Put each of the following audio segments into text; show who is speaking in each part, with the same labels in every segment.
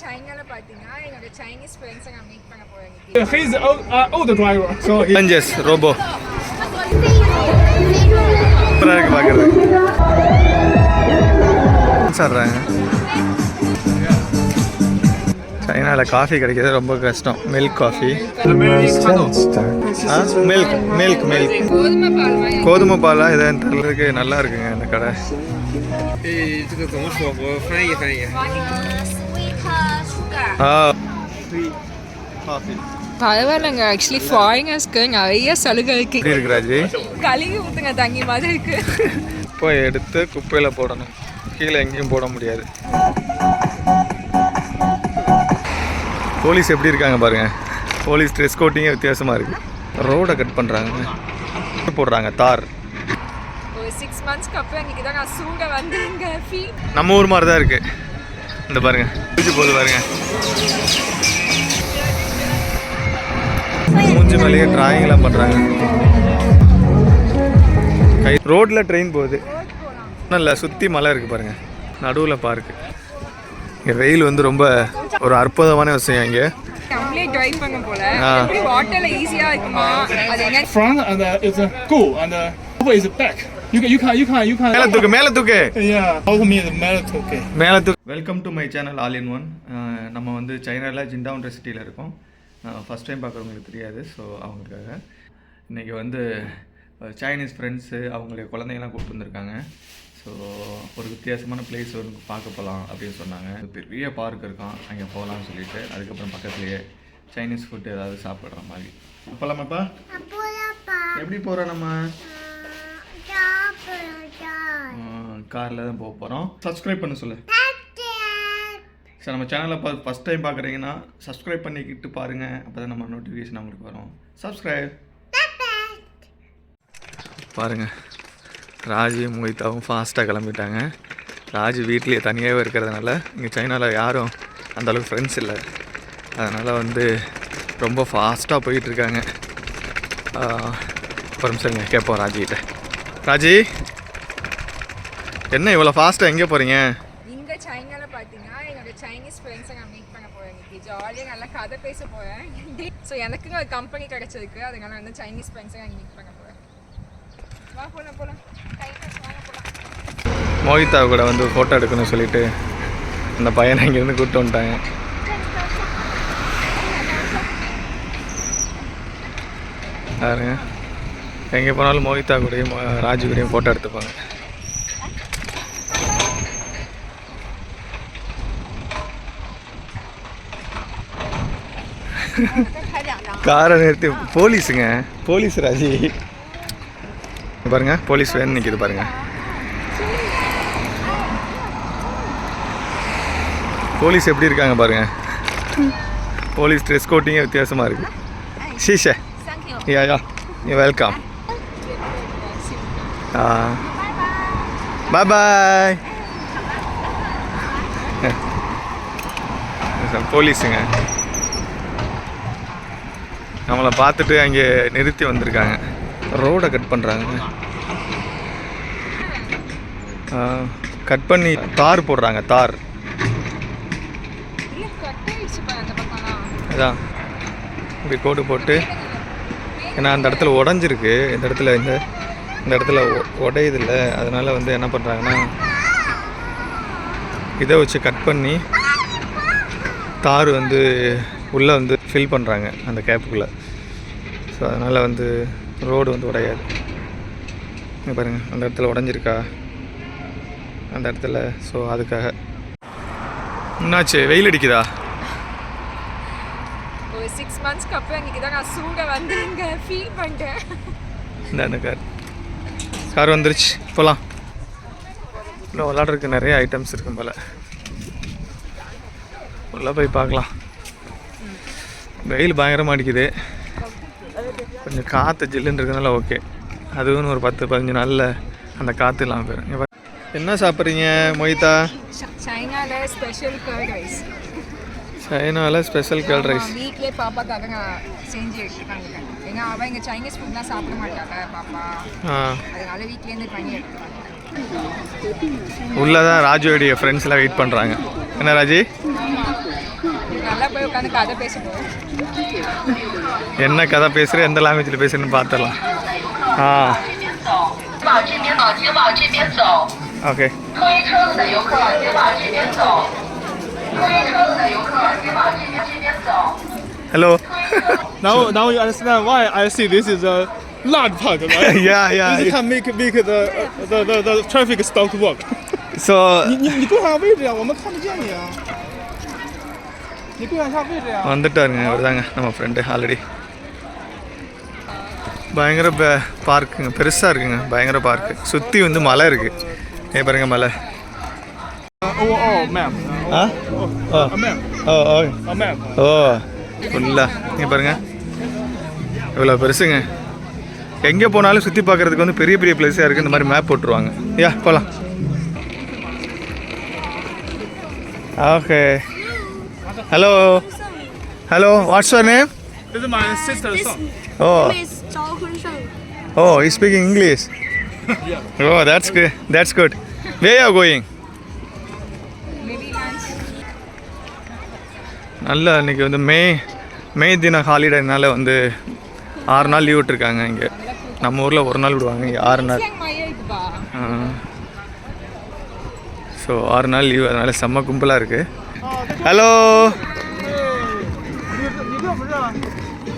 Speaker 1: சைனால பாத்தீங்கன்னா என்னோட சைனீஸ் ஃப்ரெண்ட்ஸை நான் மீட் பண்ண போறேன்.
Speaker 2: He's the older driver, so he...
Speaker 3: Yes, robo. பாக்குறது சொல்றாங்க. சைனால காஃபி கிடைக்கிறது ரொம்ப கஷ்டம். மில்க் காஃபி, மில்க் கோதுமை பாலா இதான் தரலுக்கு நல்லா இருக்குங்க இந்த கடை.
Speaker 4: 这个怎么说？我翻译翻译。
Speaker 3: காஃபி
Speaker 1: பரவாயில்லைங்க. ஆக்சுவலி ஃபாரினர்ஸ்க்கு நிறைய சலுகை இருக்கு.
Speaker 3: இருக்குராஜி
Speaker 1: கழுவி ஊற்றுங்க தண்ணி மாதிரி இருக்கு.
Speaker 3: போய் எடுத்து குப்பையில் போடணும், கீழே எங்கேயும் போட முடியாது. போலீஸ் எப்படி இருக்காங்க பாருங்க. போலீஸ் ட்ரெஸ் கோட்டிங்கே வித்தியாசமாக இருக்குது. ரோடை கட் பண்ணுறாங்க, போடுறாங்க தார்.
Speaker 1: ஒரு 6 monthsக்கு அப்புறம் இன்னைக்கு தான் நான் சூட வந்தேங்க. ஃபீல்
Speaker 3: நம்ம ஊர் மாதிரி தான் இருக்குது. இந்த பாருங்க பூச்சி போகுது பாருங்க. மூஞ்சி மேலேயே டிராயிங்லாம் பண்ணுறாங்க. ரோட்டில் ட்ரெயின் போகுது. இல்லை சுற்றி மலை இருக்குது பாருங்கள், நடுவில் பார்க்கு. இங்கே வெயில் வந்து ரொம்ப ஒரு அற்புதமான விஷயம். இங்கே
Speaker 1: நம்மளே டிரைவ் பண்ண போல. எப்படி வாட்டர்ல ஈஸியா இருக்குமா? அது என்ன
Speaker 2: front and it's a go and over is back. You can
Speaker 3: மேலே தூக்கு
Speaker 2: yeah, over me the மேலே தூக்கு.
Speaker 3: Welcome to my channel all in one. நம்ம வந்து சைனாவில் ஜிண்டாவுன்ற சிட்டியில் இருக்கோம். ஃபஸ்ட் டைம் பார்க்குறவங்களுக்கு தெரியாது, ஸோ அவங்களுக்காக இன்றைக்கி வந்து சைனீஸ் ஃப்ரெண்ட்ஸு அவங்களுடைய குழந்தைங்களாம் கூப்பிட்டு வந்திருக்காங்க. ஸோ ஒரு வித்தியாசமான பிளேஸ் வந்து பார்க்க போகலாம் அப்படின்னு சொன்னாங்க. பெரிய பார்க் இருக்கான், அங்கே போகலான்னு சொல்லிட்டு. அதுக்கப்புறம் பக்கத்துலேயே சைனீஸ் ஃபுட் ஏதாவது சாப்பிட்ற மாதிரி போகலாமாப்பா? எப்படி போகிறோம்? நம்ம காரில் தான் போக போகிறோம். சப்ஸ்கிரைப் பண்ண சொல்லு. சார் நம்ம சேனலில் ஃபஸ்ட் டைம் பார்க்குறீங்கன்னா சப்ஸ்கிரைப் பண்ணிக்கிட்டு பாருங்கள், அப்போ தான் நம்ம நோட்டிஃபிகேஷன் அவங்களுக்கு வரும். சப்ஸ்கிரைப் பாருங்கள். ராஜி மோஹிதாவும் ஃபாஸ்ட்டாக கிளம்பிட்டாங்க. ராஜி வீட்லேயே தனியாகவே இருக்கிறதுனால இங்கே சைனாவில் யாரும் அந்தளவுக்கு ஃப்ரெண்ட்ஸ் இல்லை. அதனால் வந்து ரொம்ப ஃபாஸ்ட்டாக போயிட்டுருக்காங்க. ஒரு நிமிஷங்க கேட்போம் ராஜிகிட்ட. ராஜி என்ன இவ்வளோ ஃபாஸ்ட்டாக எங்கே போகிறீங்க?
Speaker 1: இங்கே சைனால பார்த்தீங்கன்னா என்னோட சைனீஸ் ஃப்ரெண்ட்ஸை நான் மீட் பண்ண போகிறேன். இன்னைக்கு ஜாலியாக நல்லா கதை பேச போகிறேன். ஸோ எனக்குன்னு ஒரு கம்பெனி கிடச்சிருக்கு, அதனால வந்து சைனீஸ் ஃப்ரெண்ட்ஸை நான் மீட் பண்ண போகிறேன். வா போகலாம்.
Speaker 3: மோஹிதா கூட வந்து ஃபோட்டோ எடுக்கணும்னு சொல்லிட்டு அந்த பையனை இங்கேருந்து கூப்பிட்டு வந்துட்டாங்க. பாருங்க, எங்கே போனாலும் மோஹிதா கூடயும் ராஜு கூடயும் ஃபோட்டோ எடுத்துப்பாங்க. காரை நிறுத்தி போலீஸுங்க, போலீஸ் ராஜி பாருங்க, போலீஸ் வேன் நிற்கிது பாருங்க. போலீஸ் எப்படி இருக்காங்க பாருங்க. போலீஸ் ட்ரெஸ் கோட்டிங்கே வித்தியாசமாக இருக்குது. ஷீஷே யா யூ வெல்கம். பாய் பாய். போலீஸுங்க நம்மளை பார்த்துட்டு அங்கே நிறுத்தி வந்திருக்காங்க. ரோடை கட் பண்ணுறாங்க. கட் பண்ணி தார் போடுறாங்க. தார் அதான் இப்படி கோடு போட்டு, ஏன்னா அந்த இடத்துல உடஞ்சிருக்கு. இந்த இடத்துல உடையுதில்லை. அதனால் வந்து என்ன பண்ணுறாங்கன்னா இதை வச்சு கட் பண்ணி தார் வந்து உள்ளே வந்து ஃபில் பண்ணுறாங்க அந்த கேப்புக்குள்ளே. ஸோ அதனால் வந்து ரோடு வந்து உடையாது. இங்கே பாருங்கள், அந்த இடத்துல உடஞ்சிருக்கா அந்த இடத்துல. ஸோ அதுக்காக. என்னாச்சு, வெயில் அடிக்குதா?
Speaker 1: ஒரு 6 monthsக்கு அப்புறம் இன்னைக்கு தான் நான் சூட வந்தேங்க. ஃபீல் பண்ணிட்டேன்.
Speaker 3: இந்த கார் வந்துருச்சு, போகலாம். இன்னும் விளாட்றதுக்கு நிறைய ஐட்டம்ஸ் இருக்கும் போல். உள்ளே போய் பார்க்கலாம். வெயில் பயங்கரமாக அடிக்குது. கொஞ்சம் காற்று ஜில்லுன்னு இருக்கிறதுனால ஓகே. அதுவும் ஒரு 10-15 நாளில் அந்த காற்று இல்லாமல் போயிடும். என்ன சாப்பிட்றீங்க மோஹிதா?
Speaker 1: சைனாவில் ஸ்பெஷல் கர்ட் ரைஸ்.
Speaker 3: சைனாவில் ஸ்பெஷல் கர்ட் ரைஸ்
Speaker 1: வீட்லேயே பாப்பாக்காக நான் செஞ்சு எடுத்துக்காங்க. ஏன்னா அவள் இங்கே சைனீஸ் ஃபுட்லாம் சாப்பிட மாட்டாங்க பாப்பா, அதனால வீட்லேருந்து பண்ணி எடுத்துக்காங்க.
Speaker 3: உள்ளதான் ராஜுவோடைய ஃப்ரெண்ட்ஸ்லாம் வெயிட் பண்ணுறாங்க. என்ன ராஜி
Speaker 1: நல்லா போய் உட்காந்து கதை பேச போகிறோம்.
Speaker 3: என்ன கதை பேசுகிற எந்த லாங்குவேஜில் பேசுகிறேன்னு பார்த்துடலாம். ஆ okay. Hello.
Speaker 2: Now you understand why I see this is a large park, right?
Speaker 3: Yeah.
Speaker 2: This can make the traffic stop to work.
Speaker 3: So
Speaker 2: 你跪上位置呀，我们看不见你啊。你跪下位置呀。
Speaker 3: வந்துட்டாருங்க அவர் தாங்க நம்ம ஃப்ரெண்டு ஆல்ரெடி. பயங்கர பார்க்குங்க, பெருசாக இருக்குங்க, பயங்கர பார்க்கு. சுற்றி வந்து மலை இருக்குது. பாருங்க மலை.
Speaker 2: map.
Speaker 3: Ah
Speaker 2: A map.
Speaker 3: O O
Speaker 2: A map.
Speaker 3: ஓ ஃபுல்லாக இங்கே பாருங்கள் இவ்வளோ பெருசுங்க. எங்கே போனாலும் சுற்றி பார்க்குறதுக்கு வந்து பெரிய பெரிய பிளேஸாக இருக்குது. இந்த மாதிரி மேப் போட்டுருவாங்க. யா போகலாம். Okay. Hello what's your name?
Speaker 2: This is my sister's son.
Speaker 3: Oh
Speaker 5: Miss Zhao Hunsheng.
Speaker 3: Oh you speaking English? Oh that's good. Where you are going?
Speaker 1: Maybe lunch.
Speaker 3: நல்ல இன்றைக்கி வந்து மே தின ஹாலிடேனால வந்து 6 நாள் லீவ் விட்டுருக்காங்க. இங்கே நம்ம ஊரில் 1 நாள் விடுவாங்க, இங்கே 6 நாள்.
Speaker 1: Yang Maya இருக்குப்பா.
Speaker 3: ஸோ 6 நாள் லீவ், அதனால் செம்ம கும்பலாக இருக்குது. Hello.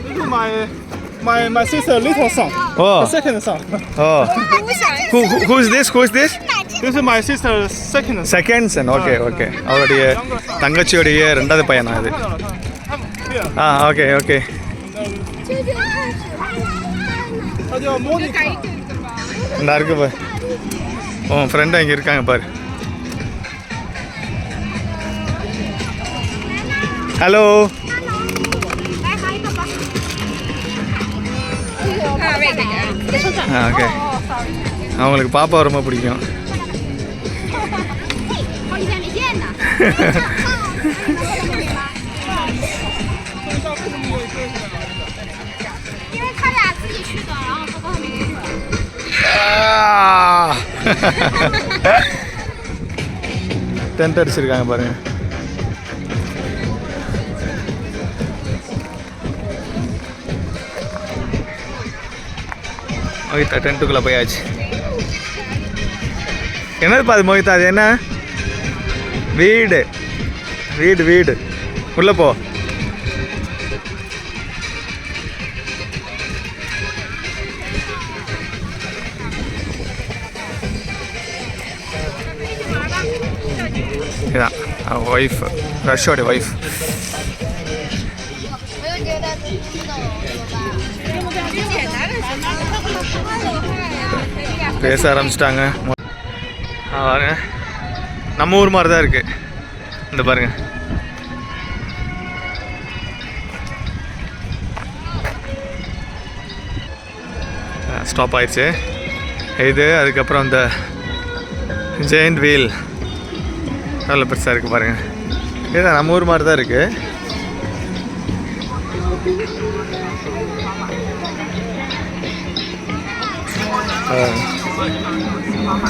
Speaker 2: This is my sister little son.
Speaker 3: Oh
Speaker 2: The second son.
Speaker 3: Oh who is this?
Speaker 2: This is my sister's second son.
Speaker 3: Second son. Okay அவருடைய தங்கச்சியோடைய 2வது பையனா அது? ஆ ஓகே
Speaker 2: 他叫 Monica.
Speaker 1: கைட்டு இருக்குப்பா.
Speaker 3: இந்த இருக்கு பாரு, உன் ஃப்ரெண்டு இங்கே இருக்காங்க பாரு. ஹலோ.
Speaker 1: wait.
Speaker 3: ஓகே. அவங்களுக்கு பாப்பா ரொம்ப பிடிக்கும்.
Speaker 5: 好几天没见呢。因为他俩自己去的，然后他都还没跟上。
Speaker 3: டென்ட் அடிச்சிருக்காங்க பாருங்க. மோகிதா டென்ட்டுக்குள்ளே போயாச்சு. என்னதுப்பா அது மோகிதா? அது என்ன? வீடு உள்ளே போ. இதான் ஒய்ஃப், ரஷ்யோட ஒய்ஃப். பேச ஆரம்பிச்சிட்டாங்க. பாருங்க நம்ம ஊர் மாதிரி தான் இருக்குது. இந்த பாருங்க ஸ்டாப் ஆயிடுச்சு இது. அதுக்கப்புறம் இந்த ஜெயிண்ட் வீல் நல்ல பெருசாக இருக்குது பாருங்கள். இதுதான் நம்ம ஊர் மாதிரி தான் இருக்குது.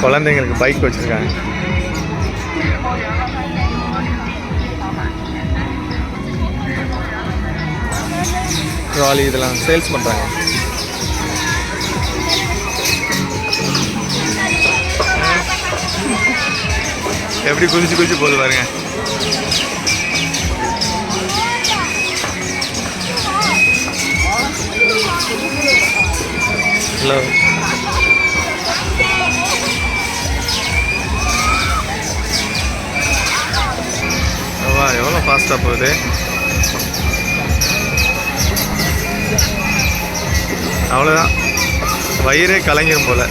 Speaker 3: குழந்தைங்களுக்கு பைக் வச்சுருக்காங்க. ட்ராலி இதெல்லாம் சேல்ஸ் பண்ணுறாங்க. எப்படி குதிச்சு போகுது பாருங்க. ஹலோ. எவ்வளோ ஃபாஸ்ட்டாக போகுது. அவ்வளோதான், வயிறே கலங்கிடும் போல்.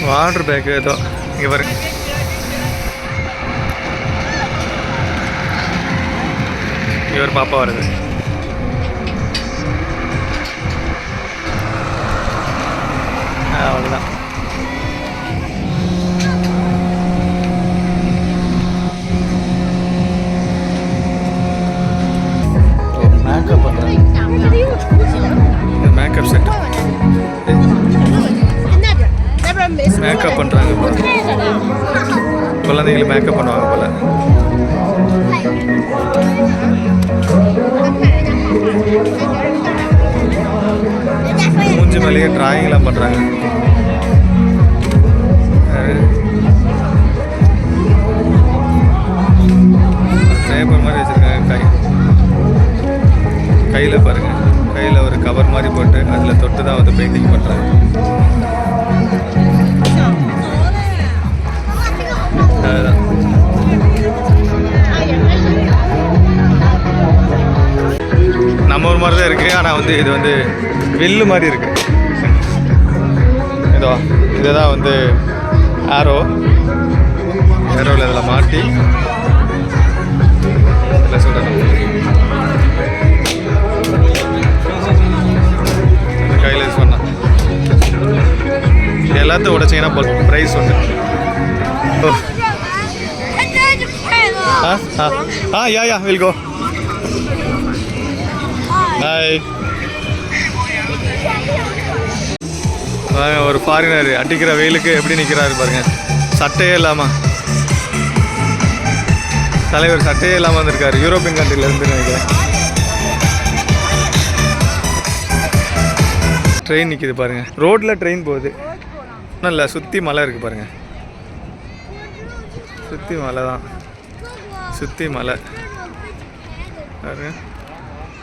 Speaker 3: வாட்டர் பேக்கு ஏதோ இங்கே பாருங்க. இவர் பாப்பா வருது. அவ்வளோதான். மேக்கப் பண்ணுறாங்க. Makeup set. மேக்கப் பண்ணுறாங்க போல, குழந்தைங்களுக்கு மேக்கப் பண்ணுவாங்க போல. மூஞ்சி மேலேயே டிராயிங்லாம் பண்ணுறாங்க. பேப்பர் மாதிரி வச்சுருக்காங்க. கையில் பாருங்கள், கையில் ஒரு கவர் மாதிரி போட்டு அதில் தொட்டு தான் வந்து பெயிண்டிங் பண்ணுறாங்க. அதுதான் நம்ம ஒரு மாதிரி தான் இருக்குது. ஆனால் வந்து இது வந்து வில்லு மாதிரி இருக்குது. இதுதான் வந்து ஏரோவில் இதில் மாட்டி இதில் சொல்கிறேன். கையில் யூஸ் பண்ணால் எல்லாத்தையும் உடைச்சிங்கன்னா ப்ரைஸ் உண்டு. யா வில் கோ. ஹாய். ஒரு ஃபாரினர் அடிக்கிற வெயிலுக்கு எப்படி நிற்கிறாரு பாருங்க. சட்டையே இல்லாமல், தலைவர் சட்டையே இல்லாமல் வந்திருக்காரு. யூரோப்பியன் கண்ட்ரிலேருந்து நினைக்கிறேன். ட்ரெயின் நிற்கிது பாருங்கள். ரோட்டில் ட்ரெயின் போகுது. ஒன்றும் இல்லை, சுற்றி மலை இருக்குது பாருங்கள். சுற்றி மலை தான், சுற்றி மலை பாருங்க.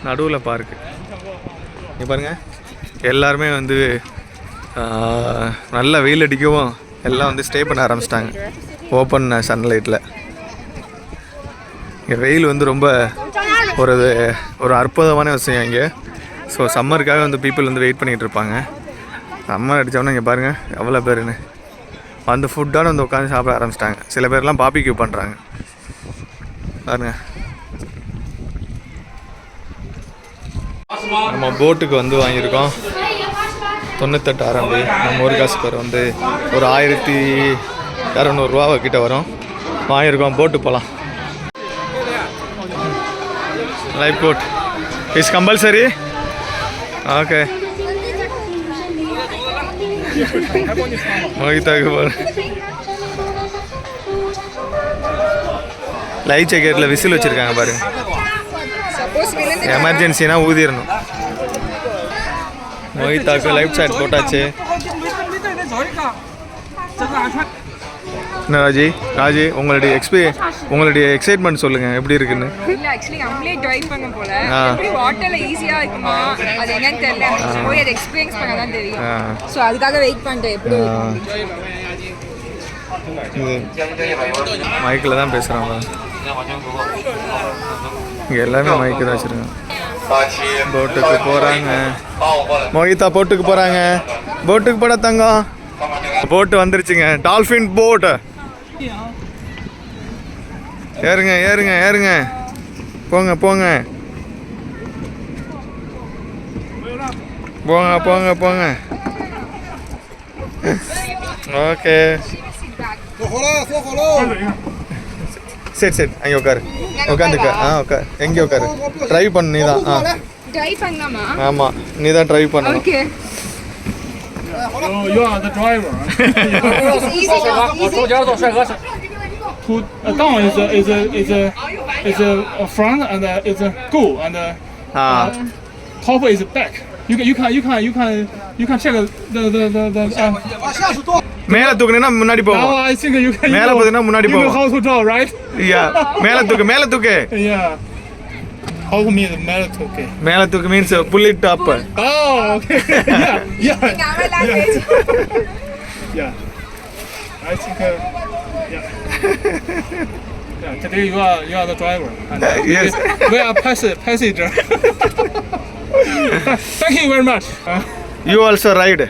Speaker 3: நடுவில் பார்க்கு. இங்கே பாருங்கள், எல்லாருமே வந்து நல்லா வெயில் அடிக்கவும் எல்லாம் வந்து ஸ்டே பண்ண ஆரம்பிச்சிட்டாங்க ஓப்பன் சன்லைட்டில். இங்கே வெயில் வந்து ரொம்ப ஒரு அற்புதமான விஷயம் இங்கே. ஸோ சம்மருக்காக வந்து பீப்புள் வந்து வெயிட் பண்ணிகிட்டு இருப்பாங்க. சம்மர் அடித்தோன்னா இங்கே பாருங்கள் எவ்வளோ பேருன்னு அந்த ஃபுட்டோட வந்து உட்காந்து சாப்பிட ஆரம்பிச்சிட்டாங்க. சில பேர்லாம் பாபிக்யூ பண்ணுறாங்க பாருங்கள். நம்ம போட்டுக்கு வந்து வாங்கியிருக்கோம் 98 RMB. நம்ம ஒரு காசுக்கு வந்து ஒரு 1200 ரூபா கிட்ட வரும். வாங்கியிருக்கோம். போட்டு போகலாம். Life boat is compulsory. Okay. மோகிதாக்கு போகிறேன். லைஃப் ஜாக்கெட்டில் விசில் வச்சுருக்காங்க பாருங்க. எமர்ஜென்சினா ஊதிடணும். மோகிதாக்கு லைஃப் ஜாக்கெட் போட்டாச்சு. என்ன ராஜி உங்களுடைய எக்ஸைட்மெண்ட் சொல்லுங்கள், எப்படி இருக்குன்னு.
Speaker 1: இல்லை, ஆக்சுவலி நம்மளே ட்ரைவ் பண்ண போல. எப்படி வாட்டரில் ஈஸியாக இருக்குமா அது என்னன்னு தெரியல. போய் அதை எக்ஸ்பீரியன்ஸ் பண்ண தான் தெரியும். ஸோ அதுக்காக வெயிட் பண்ணுறேன். எப்படி
Speaker 3: மைக்கில் தான் பேசுகிறாங்க. இங்கே எல்லாமே மைக்கு தான் வச்சுருக்காங்க. போட்டுக்கு போகிறாங்க. மோகிதா போட்டுக்கு போகிறாங்க. போட்டுக்கு போட தங்கம். போட்டு வந்துருச்சுங்க. டால்ஃபின் போட்டு. ஏறுங்க ஏறுங்க ஏறுங்க. போங்க போங்க போங்க போங்க போங்க. ஓகே சரி சரி. அங்கே உட்காரு. உட்காந்துக்க. உட்கார். எங்கே உட்காரு. ட்ரைவ் பண்ணு நீ தான்.
Speaker 1: ட்ரைவ் பண்ணலாமா?
Speaker 3: ஆமாம், நீ தான் ட்ரைவ் பண்ணணும்.
Speaker 1: Okay.
Speaker 2: You are the driver. Down is a front and is a go and top is back. You can check the
Speaker 3: மேல தூக்குனா முன்னாடி போகும்.
Speaker 2: Now I think you can.
Speaker 3: மேல போதுனா முன்னாடி போகும்.
Speaker 2: You know how to draw, right?
Speaker 3: Yeah. மேல தூக்கு.
Speaker 2: Yeah. How means மேல தூக்கு?
Speaker 3: மேல தூக்கு means pull it up.
Speaker 2: Oh, okay. Yeah.
Speaker 1: Our language.
Speaker 2: Yeah. I think yeah. Yeah, today you are the driver and
Speaker 3: Yes.
Speaker 2: we are passenger. Thank you very much.
Speaker 3: You also ride.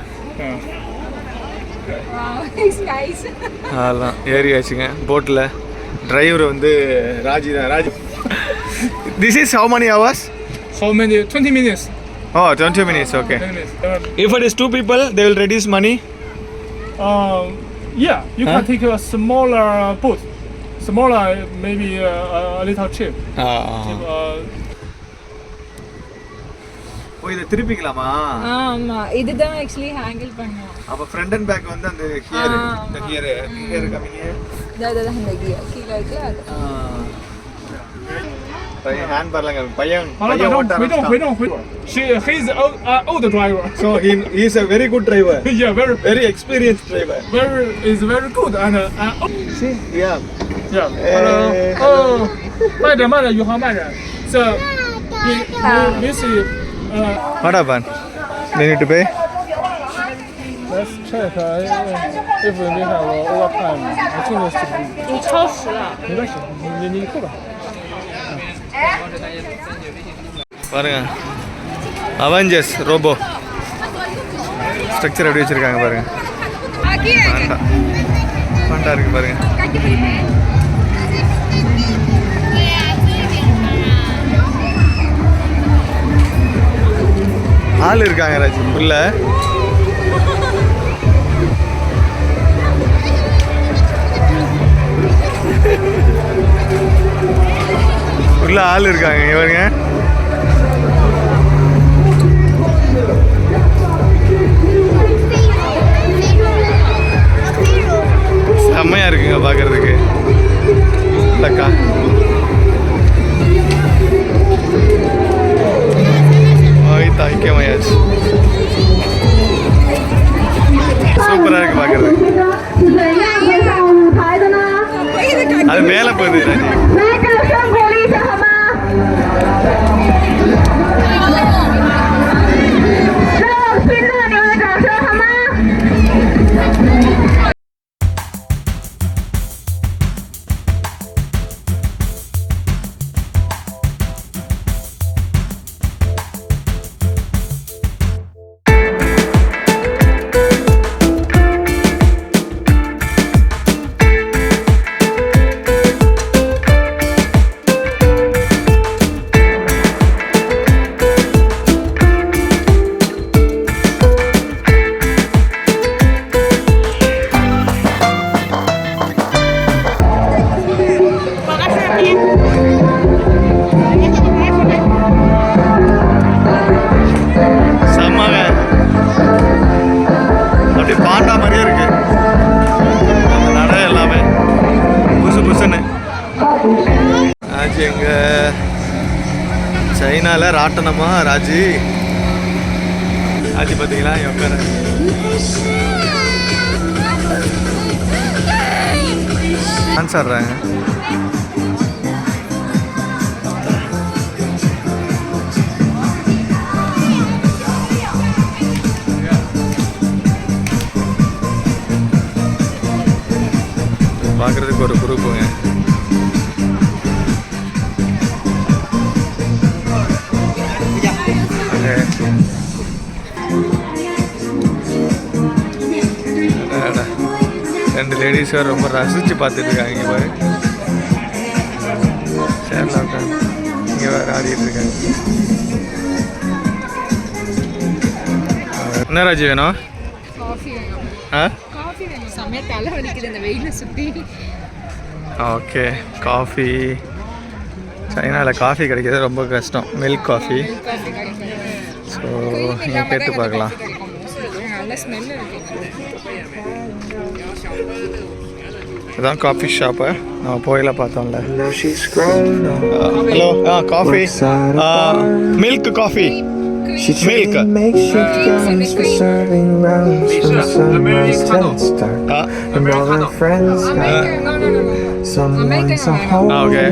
Speaker 1: Wow, it's nice.
Speaker 3: அதெல்லாம் ஏறியாச்சுங்க போட்டில். Driver வந்து Raji. This is how many hours?
Speaker 2: How many? 20 minutes.
Speaker 3: Oh, 20 minutes. Okay.
Speaker 2: 20 minutes.
Speaker 3: If it is 2 people, they will reduce money.
Speaker 2: Yeah, you can take a smaller boat. Smaller, maybe a little cheap.
Speaker 3: ஓ இதை திருப்பிக்கலாமா?
Speaker 1: ஆமா இதுதான் actually handle பண்ணுவோம்.
Speaker 3: அப்ப front and back வந்து அந்த here இந்த here கமிங்க
Speaker 1: அதான் அந்த கியர் கீழே இருக்குல்ல அது.
Speaker 3: பையன் ஹேண்ட் பார்லங்க பையன்
Speaker 2: He's an old driver.
Speaker 3: So he is a very good driver.
Speaker 2: Yeah,
Speaker 3: Very experienced driver.
Speaker 2: very good and
Speaker 3: See? Yeah.
Speaker 2: yeah. Oh, 慢点，宇航慢点。So, this is
Speaker 3: What happened? They need to pay?
Speaker 2: let's check if we have overtime. I think it's
Speaker 1: 你超时了。
Speaker 2: 没关系，你扣吧。
Speaker 3: பாருங்க Avengers robot structure எப்படி வச்சிருக்காங்க பாருங்க. ஃபண்டா இருக்கு பாருங்க. ஆள் இருக்காங்க ராஜ் உள்ள. உள்ள ஆள் இருக்காங்க இவங்க. செம்மையா இருக்குங்க பார்க்கறதுக்கு. இல்லக்கா ஐக்கியமாயாச்சு. சூப்பரா இருக்கு பார்க்கறதுக்கு. அது மேல போகுது ராஜி. சைனால ராட்டனமா ராஜி ராஜி பார்த்தீங்களா உட்கார டான்ஸ் ஆடுறாங்க. பார்க்குறதுக்கு ஒரு குரூப்புங்க. ரெண்டு லேடிஸும் ரொம்ப ரசித்து பார்த்துட்டு இருக்காங்க. இங்கே பாரு சேர்ல உட்காந்து இங்கே வேறு ஆடிட்டு இருக்காங்க. என்ன ராஜி வேணும்? ஆ
Speaker 1: காஃபி வேணும். செம்மையா தலை வலிக்குது இந்த வெயில சுற்றி.
Speaker 3: Okay coffee. சைனாவில் காஃபி கிடைக்கிறது ரொம்ப கஷ்டம். Milk coffee. ஸோ நீங்கள் கேட்டு பார்க்கலாம்.
Speaker 1: நல்ல ஸ்மெல் இருக்கு.
Speaker 3: இதுதான் காஃபி ஷாப்பு நம்ம போயில பார்த்தோம்ல. Hello coffee milk coffee milk
Speaker 6: Gowns for serving rounds from sunrise till it's dark. And all her friends got someone to hold.
Speaker 3: Okay.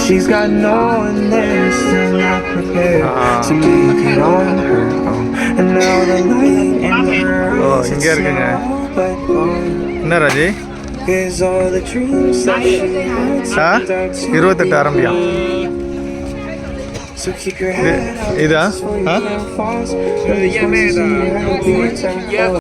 Speaker 6: She's got no one there, still not prepared to make it on her own. And now the light in her eyes
Speaker 3: இங்கே இருக்குங்க.
Speaker 6: but gone.
Speaker 3: என்ன Raji?
Speaker 6: Here's all the dreams that she had.
Speaker 3: 28 ஆரம்பியா?
Speaker 6: So keep your head up.
Speaker 3: இதா?
Speaker 6: Falls. Yeah.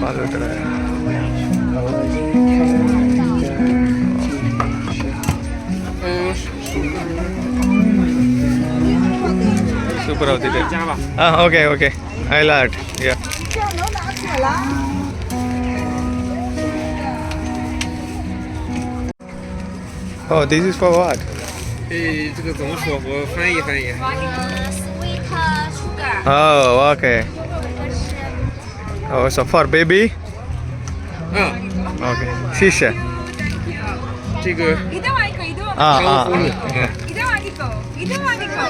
Speaker 3: பால் ஊற்றுற சூப்பராக ஊற்றிட்டு okay okay I lot yeah Oh, this is for what?
Speaker 4: 这个怎么说？我翻译翻译。
Speaker 5: sweet sugar。
Speaker 3: Oh, okay. Oh, so for baby?
Speaker 4: 嗯，
Speaker 3: Okay. 谢谢。
Speaker 4: 这个
Speaker 1: இது வாங்கிக்கோ இது இது வாங்கிக்கோ இது வாங்கிக்கோ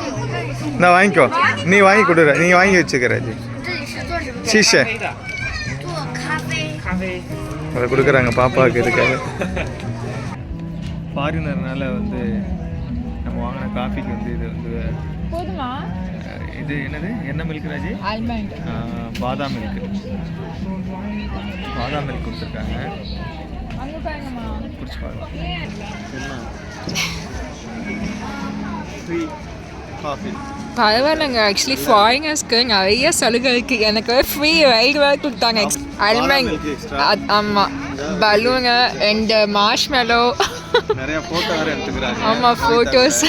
Speaker 3: நான் வாங்கிக்கோ நீ வாங்கி கொடுற நீ வாங்கி வச்சுக்கிற ஜி
Speaker 5: 这里是做什么？
Speaker 3: 谢谢
Speaker 5: 做咖啡。
Speaker 3: அதை கொடுக்குறாங்க பாப்பாவுக்கு இதுக்காக ஃபாரினர்னால வந்து நம்ம வாங்கின காஃபிக்கு வந்து இது வந்து
Speaker 1: போதுமா
Speaker 3: இது என்னது என்ன மில்க் ராஜி
Speaker 1: ஆல்மண்ட்
Speaker 3: பாதாம் மில்க் பாதாம் மில்க் கொடுத்துருக்காங்க
Speaker 1: அங்க பாருங்கம்மா
Speaker 3: குடிச்சு பார்க்கலாம் ஃப்ரீ காஃபி
Speaker 1: பரவாயில்லைங்க ஆக்சுவலி ஃபாரினர்ஸ்க்கு நிறைய சலுகை இருக்குது எனக்கு ஃப்ரீ ரைடு வேறு கொடுத்தாங்க ஆல்மண்ட் ஆமாம் பலூனு அண்ட் மார்ஷ்மெலோ
Speaker 3: நிறைய ஃபோட்டோ வேறு எடுத்துக்கிறாங்க
Speaker 1: ஆமாம் ஃபோட்டோஸ்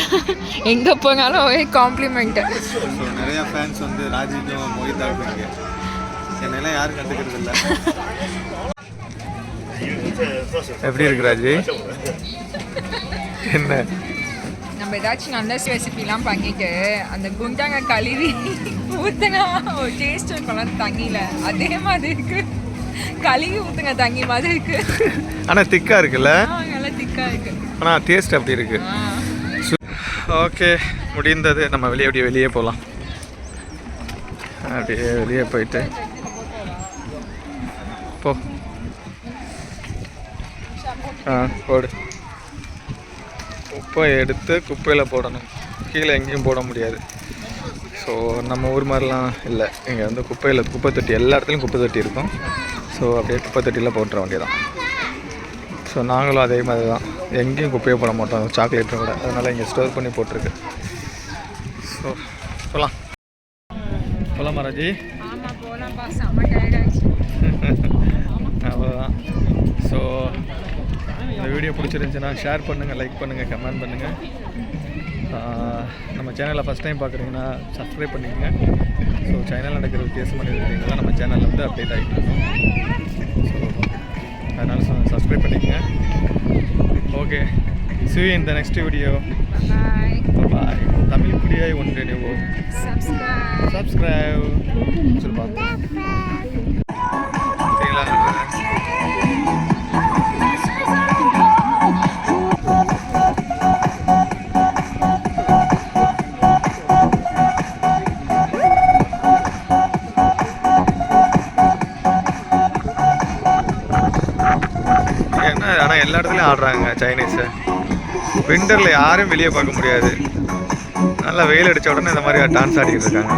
Speaker 1: எங்கே போனாலும் ஒரே காம்ப்ளிமெண்ட்டு
Speaker 3: ஸோ நிறைய ஃபேன்ஸ் வந்து ராஜிக்கும் மோகிதாவுக்கும் இங்கே என்னெல்லாம் யாரும் கண்டுக்கிறது இல்லை எப்படி இருக்கு ராஜி என்ன
Speaker 1: நம்ம ஏதாச்சும் நல்ல ரெசிபிலாம் பண்ணிட்டு அந்த குண்டாங்க கழுவி ஊற்றுனா ஒரு டேஸ்ட் இருக்கும்ல தண்ணியில் அதே மாதிரி இருக்கு கழுவி ஊற்றுங்க தண்ணி மாதிரி இருக்கு
Speaker 3: ஆனால் திக்காக இருக்குல்ல
Speaker 1: நல்லா திக்காக இருக்கு
Speaker 3: ஆனால் டேஸ்ட் அப்படி இருக்கு ஓகே முடிந்தது நம்ம வெளியே போகலாம் அப்படியே வெளியே போயிட்டு போ போடு குப்பை எடுத்து குப்பையில் போடணும் கீழே எங்கேயும் போட முடியாது ஸோ நம்ம ஊர் மாதிரிலாம் இல்லை இங்கே வந்து குப்பை தொட்டி எல்லா இடத்துலையும் குப்பை தொட்டி இருக்கும் ஸோ அப்படியே குப்பை தொட்டியில் போட்டுற வேண்டியதான் ஸோ நாங்களும் அதே மாதிரி தான் எங்கேயும் குப்பையை போட மாட்டோம் சாக்லேட்டும் கூட அதனால் இங்கே ஸ்டோர் பண்ணி போட்டிருக்கு ஸோ போகலாம் மராஜி
Speaker 1: ஆமாம் போகலாம்ப்பா செம்ம டயர்டாச்சு
Speaker 3: அவ்வளோதான் ஸோ இந்த வீடியோ பிடிச்சிருந்துச்சுன்னா ஷேர் பண்ணுங்கள் லைக் பண்ணுங்கள் கமெண்ட் பண்ணுங்கள் நம்ம சேனலில் ஃபஸ்ட் டைம் பார்க்குறீங்கன்னா சப்ஸ்கிரைப் பண்ணிக்கோங்க ஸோ சேனலில் நடக்கிற வித்தியாசமான விஷயங்கள்லாம் நம்ம சேனலில் வந்து அப்டேட் ஆகிட்டு இருக்கோம் ஸோ அதனால் சப்ஸ்கிரைப் பண்ணிக்கோங்க okay see you in the next video bye தமிழ் குடியாய் ஒன்றிணைவோம் subscribe சொல்லுப்பா ஆனால் எல்லா இடத்துலையும் ஆடுறாங்க சைனீஸு விண்டரில் யாரும் வெளியே பார்க்க முடியாது நல்லா வெயில் அடித்த உடனே இந்த மாதிரி டான்ஸ் ஆடிக்கிட்டு இருக்காங்க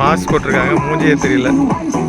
Speaker 3: மாஸ்க் போட்டிருக்காங்க மூஞ்சியே தெரியல